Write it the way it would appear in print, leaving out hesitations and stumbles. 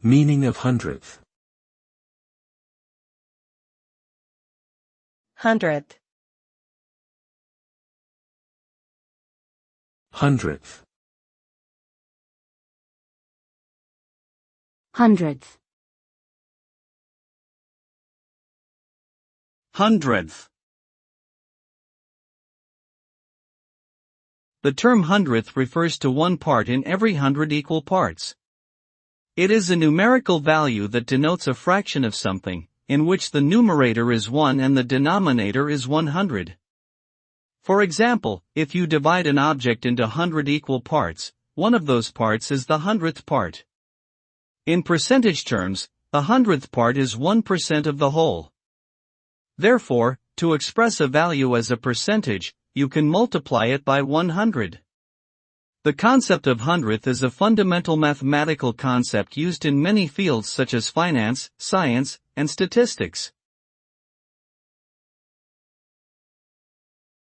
Meaning of hundredth. Hundredth. Hundredth. Hundredth. Hundredth. The term hundredth refers to one part in every 100 equal parts. It is a numerical value that denotes a fraction of something, in which the numerator is 1 and the denominator is 100. For example, if you divide an object into 100 equal parts, one of those parts is the 100th part. In percentage terms, the 100th part is 1% of the whole. Therefore, to express a value as a percentage, you can multiply it by 100. The concept of hundredth is a fundamental mathematical concept used in many fields such as finance, science, and statistics.